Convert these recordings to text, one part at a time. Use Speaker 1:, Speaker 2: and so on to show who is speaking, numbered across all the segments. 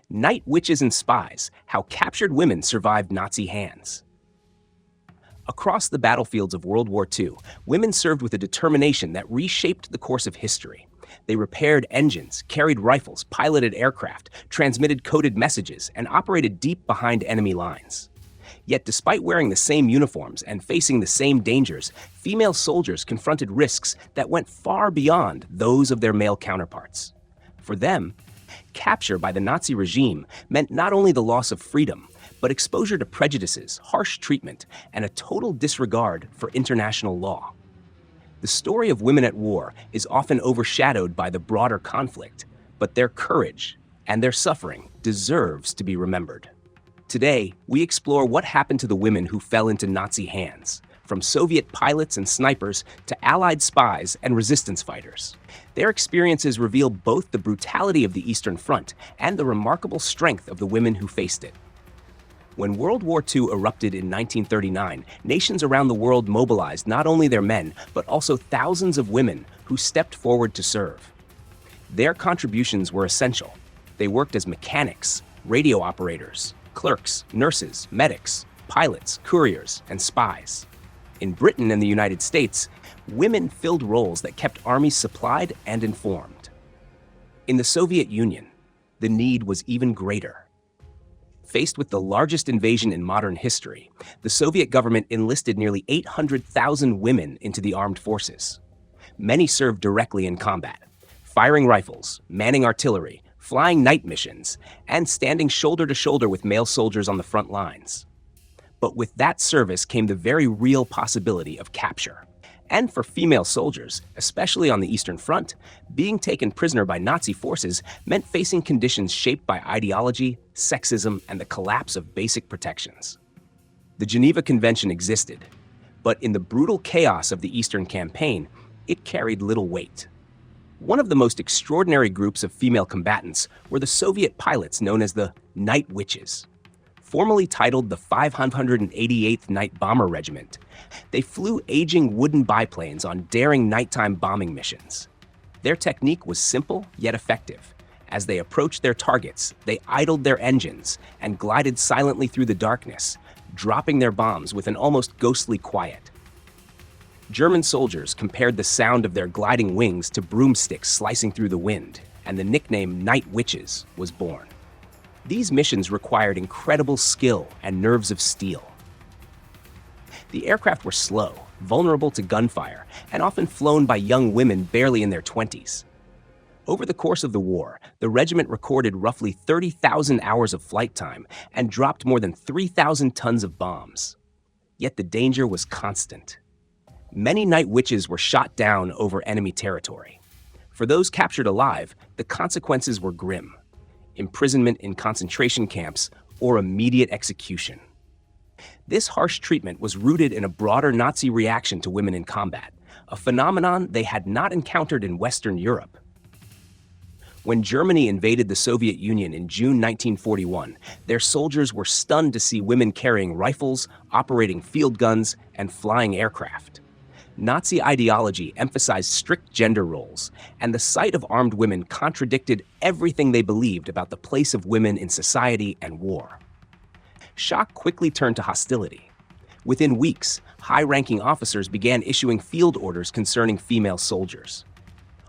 Speaker 1: Night Witches and Spies: How Captured Women Survived Nazi Hands. Across the battlefields of World War II, women served with a determination that reshaped the course of history. They repaired engines, carried rifles, piloted aircraft, transmitted coded messages, and operated deep behind enemy lines. Yet despite wearing the same uniforms and facing the same dangers, female soldiers confronted risks that went far beyond those of their male counterparts. For them, capture by the Nazi regime meant not only the loss of freedom, but exposure to prejudices, harsh treatment, and a total disregard for international law. The story of women at war is often overshadowed by the broader conflict, but their courage and their suffering deserves to be remembered. Today, we explore what happened to the women who fell into Nazi hands, from Soviet pilots and snipers to Allied spies and resistance fighters. Their experiences reveal both the brutality of the Eastern Front and the remarkable strength of the women who faced it. When World War II erupted in 1939, nations around the world mobilized not only their men, but also thousands of women who stepped forward to serve. Their contributions were essential. They worked as mechanics, radio operators, clerks, nurses, medics, pilots, couriers, and spies. In Britain and the United States, women filled roles that kept armies supplied and informed. In the Soviet Union, the need was even greater. Faced with the largest invasion in modern history, the Soviet government enlisted nearly 800,000 women into the armed forces. Many served directly in combat, firing rifles, manning artillery, flying night missions, and standing shoulder to shoulder with male soldiers on the front lines. But with that service came the very real possibility of capture. And for female soldiers, especially on the Eastern Front, being taken prisoner by Nazi forces meant facing conditions shaped by ideology, sexism, and the collapse of basic protections. The Geneva Convention existed, but in the brutal chaos of the Eastern Campaign, it carried little weight. One of the most extraordinary groups of female combatants were the Soviet pilots known as the Night Witches. Formerly titled the 588th Night Bomber Regiment, they flew aging wooden biplanes on daring nighttime bombing missions. Their technique was simple yet effective. As they approached their targets, they idled their engines and glided silently through the darkness, dropping their bombs with an almost ghostly quiet. German soldiers compared the sound of their gliding wings to broomsticks slicing through the wind, and the nickname Night Witches was born. These missions required incredible skill and nerves of steel. The aircraft were slow, vulnerable to gunfire, and often flown by young women barely in their 20s. Over the course of the war, the regiment recorded roughly 30,000 hours of flight time and dropped more than 3,000 tons of bombs. Yet the danger was constant. Many Night Witches were shot down over enemy territory. For those captured alive, the consequences were grim: imprisonment in concentration camps, or immediate execution. This harsh treatment was rooted in a broader Nazi reaction to women in combat, a phenomenon they had not encountered in Western Europe. When Germany invaded the Soviet Union in June 1941, their soldiers were stunned to see women carrying rifles, operating field guns, and flying aircraft. Nazi ideology emphasized strict gender roles, and the sight of armed women contradicted everything they believed about the place of women in society and war. Shock quickly turned to hostility. Within weeks, high-ranking officers began issuing field orders concerning female soldiers.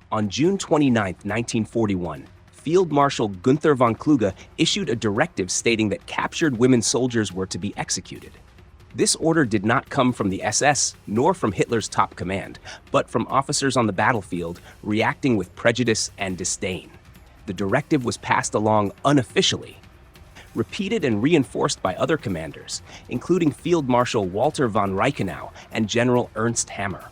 Speaker 1: On June 29, 1941, Field Marshal Gunther von Kluge issued a directive stating that captured women soldiers were to be executed. This order did not come from the SS nor from Hitler's top command, but from officers on the battlefield reacting with prejudice and disdain. The directive was passed along unofficially, repeated and reinforced by other commanders, including Field Marshal Walter von Reichenau and General Ernst Hammer.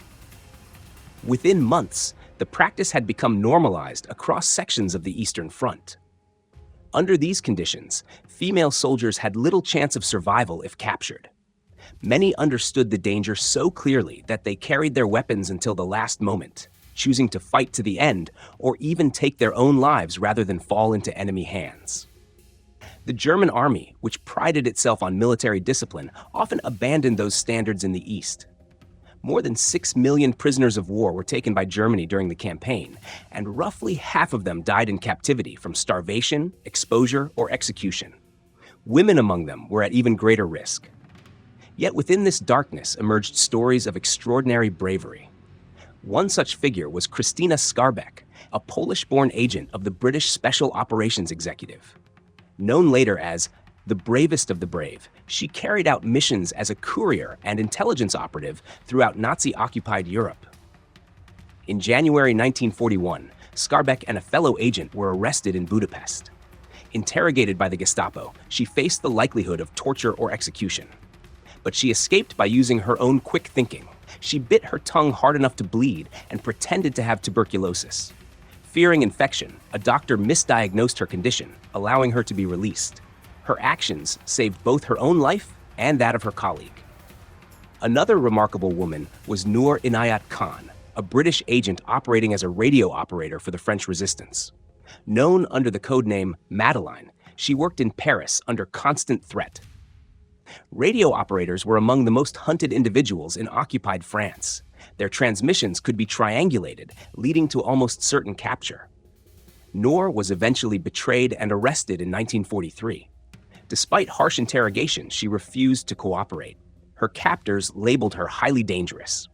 Speaker 1: Within months, the practice had become normalized across sections of the Eastern Front. Under these conditions, female soldiers had little chance of survival if captured. Many understood the danger so clearly that they carried their weapons until the last moment, choosing to fight to the end or even take their own lives rather than fall into enemy hands. The German army, which prided itself on military discipline, often abandoned those standards in the East. More than 6 million prisoners of war were taken by Germany during the campaign, and roughly half of them died in captivity from starvation, exposure, or execution. Women among them were at even greater risk. Yet within this darkness emerged stories of extraordinary bravery. One such figure was Christina Skarbek, a Polish-born agent of the British Special Operations Executive. Known later as the bravest of the brave, she carried out missions as a courier and intelligence operative throughout Nazi-occupied Europe. In January 1941, Skarbek and a fellow agent were arrested in Budapest. Interrogated by the Gestapo, she faced the likelihood of torture or execution. But she escaped by using her own quick thinking. She bit her tongue hard enough to bleed and pretended to have tuberculosis. Fearing infection, a doctor misdiagnosed her condition, allowing her to be released. Her actions saved both her own life and that of her colleague. Another remarkable woman was Noor Inayat Khan, a British agent operating as a radio operator for the French resistance. Known under the codename Madeline, she worked in Paris under constant threat. Radio operators were among the most hunted individuals in occupied France. Their transmissions could be triangulated, leading to almost certain capture. Noor was eventually betrayed and arrested in 1943. Despite harsh interrogation, she refused to cooperate. Her captors labeled her highly dangerous.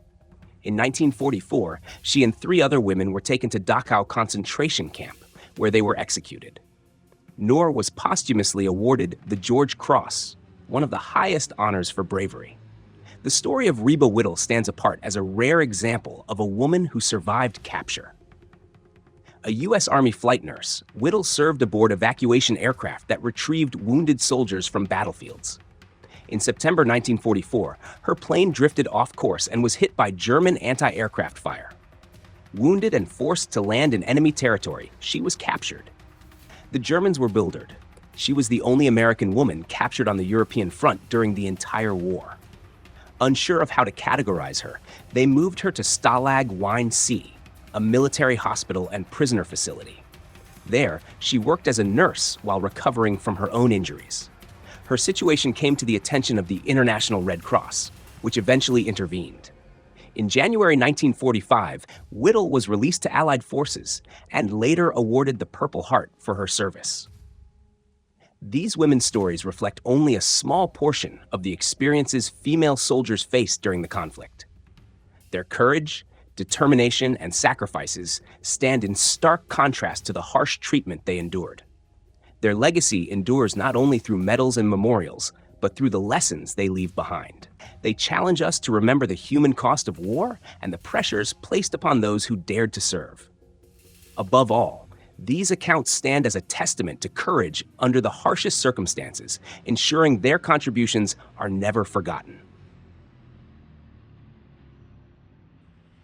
Speaker 1: In 1944, she and 3 other women were taken to Dachau concentration camp, where they were executed. Noor was posthumously awarded the George Cross, one of the highest honors for bravery. The story of Reba Whittle stands apart as a rare example of a woman who survived capture. A U.S. Army flight nurse, Whittle served aboard evacuation aircraft that retrieved wounded soldiers from battlefields. In September 1944, her plane drifted off course and was hit by German anti-aircraft fire. Wounded and forced to land in enemy territory, she was captured. The Germans were bewildered. She was the only American woman captured on the European front during the entire war. Unsure of how to categorize her, they moved her to Stalag Wien C, a military hospital and prisoner facility. There, she worked as a nurse while recovering from her own injuries. Her situation came to the attention of the International Red Cross, which eventually intervened. In January 1945, Whittle was released to Allied forces and later awarded the Purple Heart for her service. These women's stories reflect only a small portion of the experiences female soldiers faced during the conflict. Their courage, determination, and sacrifices stand in stark contrast to the harsh treatment they endured. Their legacy endures not only through medals and memorials, but through the lessons they leave behind. They challenge us to remember the human cost of war and the pressures placed upon those who dared to serve. Above all, these accounts stand as a testament to courage under the harshest circumstances, ensuring their contributions are never forgotten.